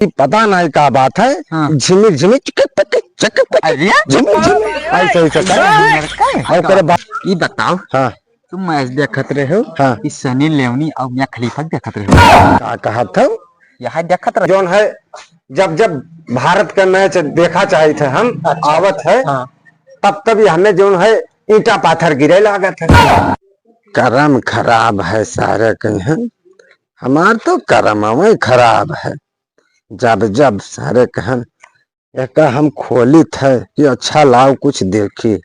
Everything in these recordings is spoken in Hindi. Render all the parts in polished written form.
पता नहीं क्या बात है। हाँ। झिमिर झिमिर ऐसे ऐसे ये बताओ, हाँ तुम मैच देखत रहे हो हाँ कि सनी लियोनी और मियां खलीफा देखत रहे हो? क्या कहा था यहाँ देखत रहे जोन है। जब जब भारत का मैच देखा चाहे थे हम आवत है हाँ। तब तभी हमें जोन है ईटा पाथर गिरे लागत है। करम खराब है सारे कहीं, हमार तो करम में खराब है। जब जब सारे कहन एक हम खोली थे कि अच्छा लाओ कुछ देखी,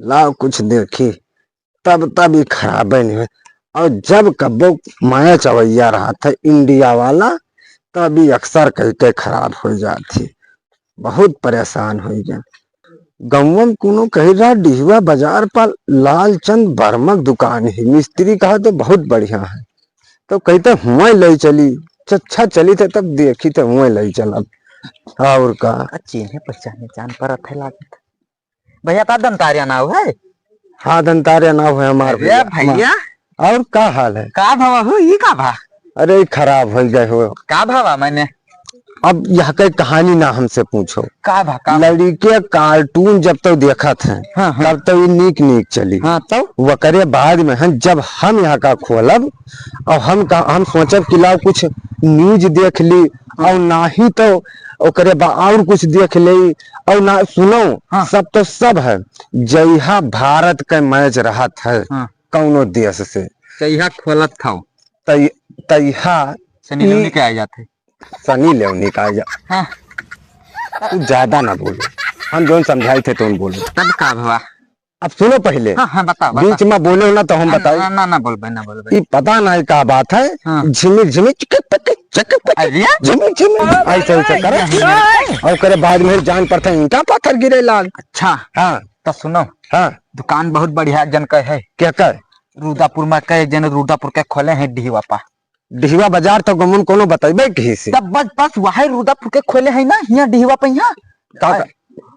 लाओ कुछ देखी, तब तब ही खराब नहीं हुए। और जब कब्बो मैच अवैया रहा था इंडिया वाला तभी अक्सर कह के खराब हो जाती। बहुत परेशान हो गया। गौवम कोनो कह रहा डिहवा बाजार पर लालचंद बर्मक दुकान है, मिस्त्री कहा तो बहुत बढ़िया है। तो कहते हुए ले चली, अच्छा चली थे तब देखी तो हुए ले चलब। और का चिन्हे पहचाने जान पर थे लागत भैया का दंतारिया नाव है। हाँ दंतारिया नाव है हमारे भैया। और का हाल है? का भावा हो ये का भा? अरे खराब हो गए हो। का भावा मैंने अब यह के कहानी ना हमसे पूछो। का भा का लड़के कार्टून जब तक देखा थे हाँ, हाँ। तब तो नीक नीक चली। हाँ तो वकरे बाद में हम जब हम यहाँ का खोलब और हम सोचब कि लाओ कुछ न्यूज देख ली और ना ही तो ओकरे और कुछ देख ली और ना सुनो। हाँ। सब तो सब है जइहा भारत का मैच रहा था हाँ। कौनो देश से सही खोलत था तइहा सनी लियोनी के आ जाते। सनी लियोनी का जा। हाँ। तू ज्यादा ना बोलो, हम जो समझाए थे तो बोलो। तब का भावा? अब सुनो पहले। हाँ, हाँ, बताओ, बीच में बोले ना तो हम बताए। ना ना बोल भाई, ना बोल भाई। ये पता नहीं क्या बात है। हाँ। झिमिर झिमिर झिमिर झिमिर ऐसे ऐसे करे और करे बाद में जान पड़ता है ईंटा पत्थर गिरे लाग। अच्छा हाँ तो सुनो, हाँ दुकान बहुत बढ़िया जन का है। क्या कर रुदापुर में कई जन रुदापुर के खोले हैं डिहवा पा। डिहवा बाजार तो गमन कोनो बताइबे कहीं से। तब बस वही रुदापुर के खोले हैं ना यहाँ डिहवा पे। यहाँ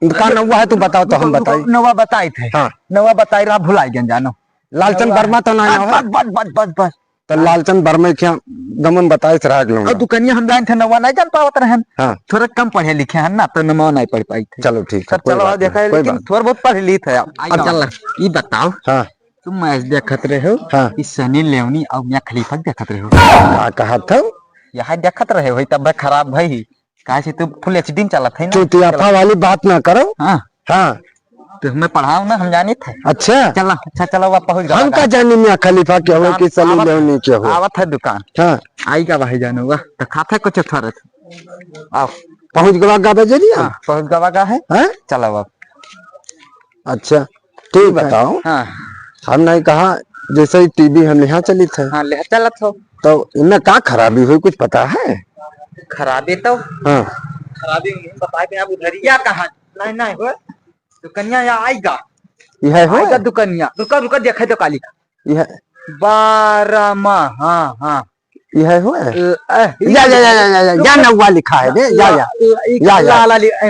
दुकान हुआ है तू बताओ तो हम बताई। नवा बताए थे। हाँ। नवा बताई रहा भुलाई गए जानो। लालचंद वर्मा तो ना है। बस तो लालचंद वर्मा क्या गमन बताए थे राग और दुकानिया हम जान थे नवा नहीं जान पावत रहे। हाँ। थोड़ा कम पढ़े लिखे हैं ना तो नवा नहीं पढ़ पाई थे। चलो ठीक है चलो देखा लेकिन थोड़ा बहुत पढ़ ली थे। अब चल ये बताओ, हाँ तुम मैच देखत रहे हो हाँ कि सनी लियोनी और मियां खलीफा देखत रहे हो? क्या कहा था? यहाँ देखत रहे हो तब खराब भाई कहा से तू फुल एचडी में चलत है ना। चुतियाफा वाली बात ना करो। हाँ हाँ तो हमें पढ़ाओ ना, हम जाने थे। अच्छा चलो अच्छा चलो आप पहुंच गए। हम का जानी मियां खलीफा के हो कि सनी लियोनी के हो। आवत है दुकान। हाँ आई का भाई जानो वा तो खाता कुछ थोड़ा आओ पहुंच गवा का बजरिया। हाँ पहुंच गवा का है। हाँ? चलो अब अच्छा ठीक बताओ। हाँ हम नहीं कहा जैसे टीवी हम यहाँ चली थे। हाँ ले चलत हो तो इनमें क्या खराबी हुई कुछ पता है? खराबी तो हाँ खराबी बताए थे। अब उधरिया कहा नहीं नहीं हो दुकनिया यहाँ आएगा। यह हो आएगा दुकनिया। रुका रुका देखे तो काली का यह 12 हाँ हाँ यह हो या नौवा लिखा है रे या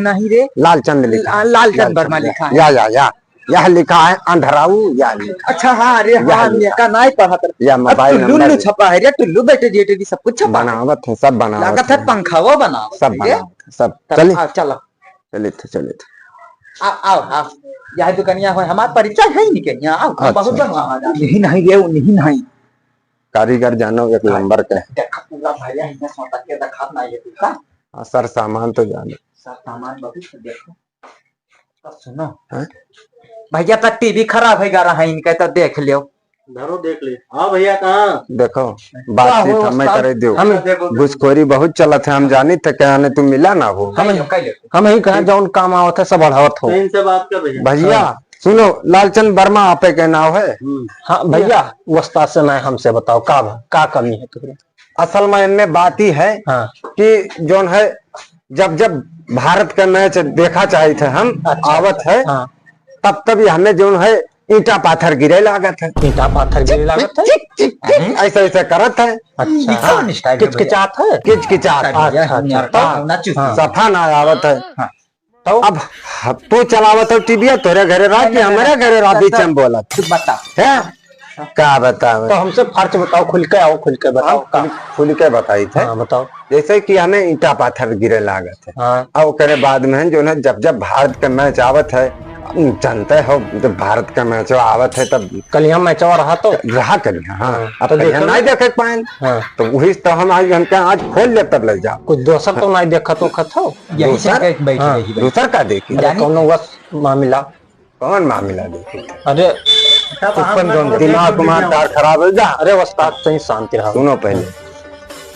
नहीं रे लालचंद लिखा। लालचंद वर्मा लिखा है। या यह लिखा है अंधराऊ या लिखा। अच्छा हाँ रे हाँ का नहीं पढ़ा था। या मोबाइल टुल्लू छपा है रे, टुल्लू बेटे जेटे की सब कुछ छपा बनावत है, सब बनावत लागत है। पंखा वो बना सब बनावत सब। चलिए चलो चलिए आओ आओ आओ यह दुकानिया है हमारा परिचय है नहीं के यहाँ आओ। बहुत बनवा नहीं नहीं रे नहीं नहीं कारीगर जानो एक नंबर का देखा पूरा भैया इतना सोटा के दिखा ना ये दुकान। सर सामान तो जानो सब सामान बहुत देखो तो सुनो भैया का टीवी खराब है गा रहा है इनका तो देख लियो। धरो देख ले। हाँ भैया कहाँ देखो बातचीत हमें करे दो। हम घुसखोरी बहुत चलत है, हम जानी थे क्या ने तुम मिला ना हो। हम ही कहा जौन काम आवत है सब बढ़ावत हो। इनसे बात कर भैया सुनो लालचंद वर्मा आपे के नाव है। हाँ भैया वस्ता से नहीं हमसे बताओ का कमी है तुमने? असल में इनमें बात ही है कि जोन है जब जब भारत का मैच देखा चाहे थे हम आवत है तब तभी हमें जो है ईटा पाथर गिरे लागत है। ईटा पाथर गिरे लागत है ऐसे ऐसे करत है। अच्छा किचकिचात है किचकिचात सफा ना आवत है। तो अब तू चलावत हो टीवी तोरे घरे रात में हमारे घरे रात बीच में बोला बता है क्या बताओ? तो हमसे फर्ज बताओ, खुल के आओ, खुल के बताओ का। खुल के बताई थे। हाँ बताओ। जैसे कि हमें ईटा पाथर गिरे लागत है हाँ और ओकरे बाद में जो है जब भारत का मैच आवत है, जानते हो जब भारत का मैच आवत है तब कल यहाँ मैचवा रहा तो रहा करिए। हाँ अब तो कहिया नहीं देखे पाए। हाँ तो वही तो हम आज खोल ले तब ले जाओ। कुछ दोसर तो नहीं देखा तो खतो यही से दूसर? बैठ हाँ, रही भाई। दूसर का देखी? अरे कौनो वस मामला। कौन मामला देखी? अरे दिमाग कुमार तार खराब हो जा। अरे वस्ताद सही शांति रहा। सुनो पहले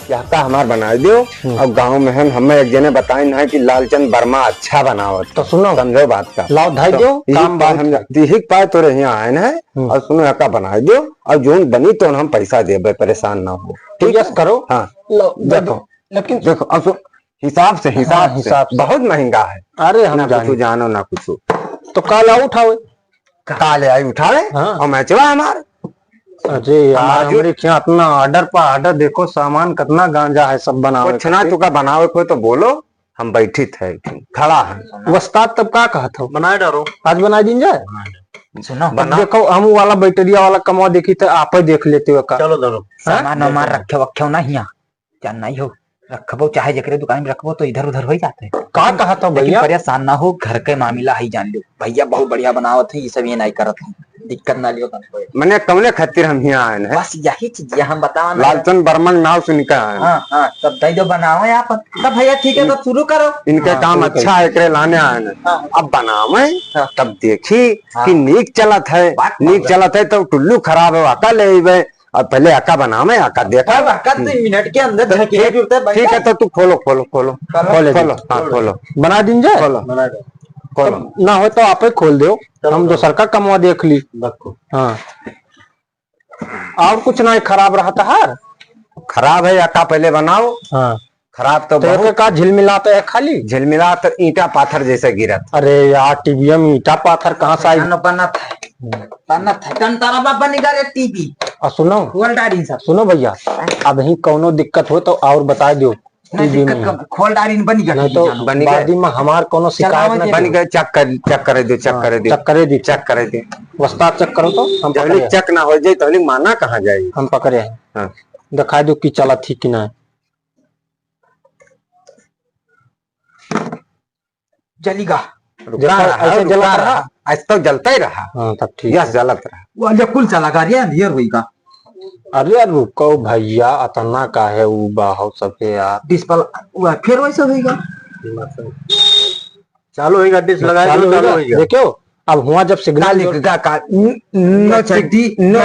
क्या हमार बना दियो। और गांव में हमें एक जने बताए ना कि लालचंद वर्मा अच्छा बनावत। तो सुनो समझो बात का। लाओ धाई दो काम बात हम दिहिक पाए तो यहाँ आए ना और सुनो का बना दो और जो बनी तो हम पैसा देबे, परेशान ना हो। ठीक है करो। हाँ देखो लेकिन देखो अब हिसाब से हिसाब से बहुत महंगा है। अरे हम ना कुछ जानो ना कुछ। तो कल आओ उठाओ। काले आई उठावे और मैचवा हमार। अरे यार हमारे क्या इतना ऑर्डर पर ऑर्डर, देखो सामान कितना गांजा है सब बनावे। कुछ ना तुका बनावे को तो बोलो, हम बैठी थे खड़ा है। वस्ताद तब का कहा था बनाए डालो, आज बना दिन जाए। सुनो देखो हम वाला बैटरिया वाला कमवा देखी तो आप ही देख लेते हो का। चलो धरो सामान वामान रखे वखे ना हिया जान नहीं हो रखबो, चाहे जकरे दुकान में रखबो तो इधर उधर हो ही जाते हैं। का कहा था भैया? परेशान ना हो, घर के मामला ही जान लो भैया, बहुत बढ़िया बनावत है, ये सब ये नहीं करत है, दिक्कत ना लियो। मैंने कमले खातिर हम यहाँ आए हैं। बस यही चीज हम बताओ। लालचंद वर्मन नाव सुन के आए। हाँ तब दे दो बनाओ यहाँ पर। तब भैया ठीक है, तब शुरू करो। इनके काम अच्छा है, एकरे लाने आए हैं। अब बनावे तब देखी कि नीक चलत है, नीक चलत है तो टुल्लू खराब है आका ले आइबे और पहले आका बनावे आका देखा। मिनट के अंदर ठीक है तो तू खोलो खोलो खोलो खोलो खोलो। हाँ खोलो बना दिन जाए। खोलो खोलो ना हो तो आप ही खोल दो, हम दोसर का कमवा देख ली। हाँ और कुछ नहीं खराब रहा था हार। खराब है आका पहले बनाओ। हाँ खराब तो बहुत का झिलमिलाते है खाली। झिलमिला तो ईटा पाथर जैसे गिरत। अरे यार टीवीएम ईटा पाथर कहाँ से आई। टीवी और सुनो भैया, अब ही कोनो दिक्कत हो तो और बता दो। खोल डारी बनी नहीं तो बादी में हमार कोनो शिकायत न बन गए। चेक करे दो चेक करे दो। वस्ताद चेक करो तो हम जब चेक ना हो जाए तो माना कहाँ जाए। हम पकड़े हैं। हाँ। दिखा दो कि चला थी कि ना। जलीगा ऐसे जलता रहा, आज तक जलता ही रहा। हाँ तब ठीक यस जलत रहा। वो जब कुल चला गा रहा है होगा। अरे रुको भैया अतना का है वो बाहो सबके यार। डिस्पल फिर वैसे होगा, चालू होगा डिस लगाए तो देखो। अब हुआ जब सिग्नल नो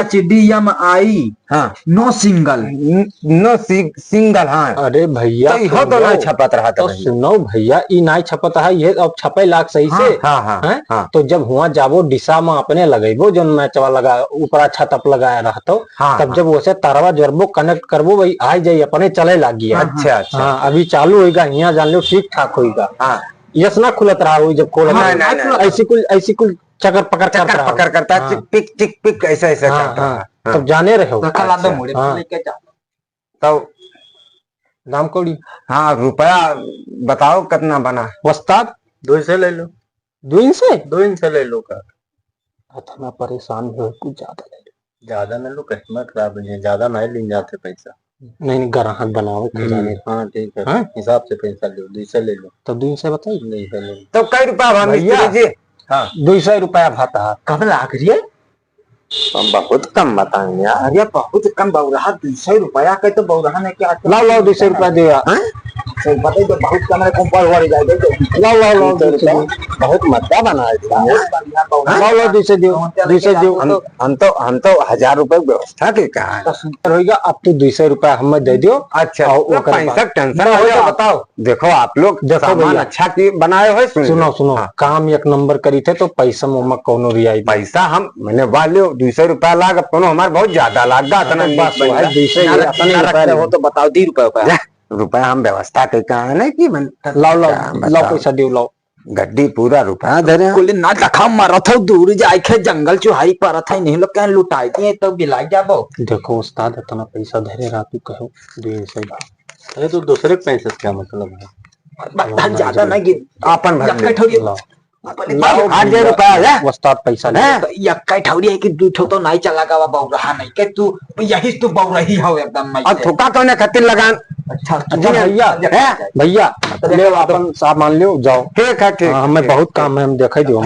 CDMI हाँ नो सिंगल हाँ। अरे भैया तो नहीं छपत रहा तो सुनो भैया ई नहीं छपत है ये अब छपे लाख सही से। हाँ। तो जब हुआ जाबो डिशा में अपने लगेबो जो मैचवा लगा ऊपर छत अप लगाया रहा तब जब वैसे तारवा जोड़बो कनेक्ट करबो वही आ जाये अपने चले लगी। अच्छा हाँ अभी चालू होगा यहाँ जान लो ठीक ठाक होगा। यस ना खुलत रहा हुई जब खोल ऐसी कुल चक्कर पकड़ करता है टिक पिक ऐसा करता। तब जाने रहे हो तो नाम कौड़ी। हाँ रुपया बताओ कितना बना। वस्ताद 2 से ले लो। 2 इंच से 2 इंच से ले लो का। इतना परेशान हो कुछ ज्यादा ले लो। ज्यादा न लो, कस्टमर खराब है, ज्यादा नहीं ले जाते पैसा। नहीं ग्राहक बनाओ जाने। हाँ ठीक है हिसाब से पैसा लो। 2 से ले लो। तो 2 से बताइए। नहीं से ले लो। तो कई रुपया भैया? हाँ 200 रुपया भाता है। कब लाग रही है? बहुत कम बताएंगे यार। अरे बहुत कम बहु 200 रुपया के तो बहु ने क्या लाओ 200 रुपया दे। बता दो बहुत कम हो जाएगा। लाओ बहुत मजा बनाए। लाओ 200 दो। हम तो 1000 रुपए व्यवस्था के कहा होगा। अब तो 200 रुपया हमें दे दो। अच्छा पैसा टेंशन हो बताओ। देखो आप लोग सामान अच्छा की बनाए हो। सुनो काम एक नंबर करी थे तो पैसा में कोनो रियाई पैसा हम मैंने वाले 200 रुपया लाग कोनो हमारे बहुत ज्यादा लाग गा। हो तो बताओ 2 रुपया रुपया हम व्यवस्था के कहा ना कि लाओ पैसा दो। लाओ गड्डी पूरा रुपया दे रहे कुल ना लखा मारत हो दूर जाए खे जंगल चुहाई परत है नहीं लोग कहीं लुटाई दिए तो बिलाई जाबो। देखो उस्ताद इतना पैसा धरे रहा तू कहो 2 से। अरे तो दूसरे पैसे क्या मतलब है? ज्यादा नहीं अपन भर 8,000 रुपया है उस्ताद पैसा ले। हैं? यक्का ठौरी है कि दू ठो तो नहीं चला गा बहु रहा नहीं के तू यही तू बहु रही हो एकदम मैं और थोका कौन खातिर लगान अच्छा अच्छा भैया हैं? भैया ले अपन सामान लो जाओ। ठीक है ठीक हाँ, हमें बहुत काम है, हम देखा दो।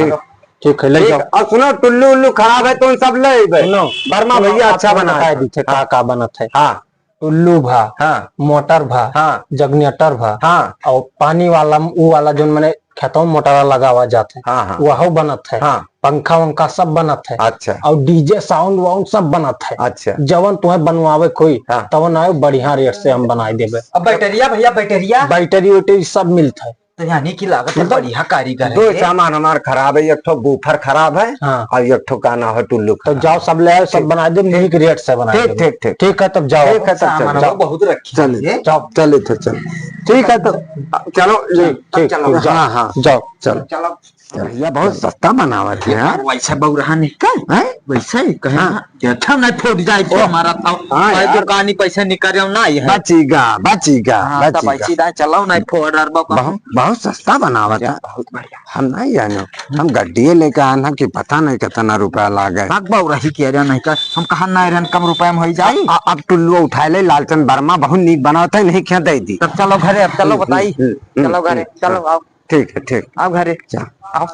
ठीक है ले ठीक। जाओ। और सुनो टुल्लू उल्लू खराब है तो उन सब ले अइबे। सुनो वर्मा भैया अच्छा बना है। दीथे का बनत है। हाँ टुल्लू भा, हाँ मोटर भा, हाँ जगनेटर भा, हाँ और पानी वाला वो वाला जो मैंने खेतों में मोटर लगा हुआ जाते हाँ हाँ वह बनत है। हाँ पंखा वंखा सब बनत है। अच्छा और डीजे साउंड वाउंड सब बनत है। अच्छा जवन तुम्हें बनवावे कोई हाँ। तवन आयो बढ़िया रेट से हम बनाई देवे। अब बैटरिया भैया बैटरिया बैटरी वैटरी सब मिलता है। तो यानी कि लागत है बढ़िया कारीगर दो है सामान हमार खराब है, एक ठो बूफर खराब है हाँ। और एक ठो काना है टुल्लू तो खराब। जाओ सब ले आओ, सब बना दे, ठीक रेट से बना ठीक दे। ठीक ठीक ठीक है तब जाओ। ठीक है तब सामान चलो वो बहुत रखी चले है जाओ चले तो चल ठीक है तो चलो ठीक चलो, ठीक, जाओ हाँ हाँ जाओ। चलो चलो भैया बहुत सस्ता बनावत है यार। वैसा बहु रहा नहीं का हैं? वैसा ही कहे हाँ। ना अच्छा नहीं फोड़ जाए तो हमारा था हाँ भाई यार। दुकानी पैसा निकाल ना है बचीगा बचीगा हाँ तब बचीगा ऐसी दाए चलाओ नहीं फोड़ और बहुत बहुत सस्ता बनावत है। बहुत बढ़िया हम नहीं जानो, हम गड्डिए लेके आना कि पता नहीं कितना रुपया लागे। भाग बहु रही कह रहा नहीं का हम कहा ना रहन कम रुपए में हो जाए अब टुल्लू उठा ले, लालचंद वर्मा बहुत नीक बनावता है, नहीं क्या दे दी। तब चलो घरे अब चलो बताई चलो घरे चलो आओ ठीक है ठीक आओ घरे चल। आओ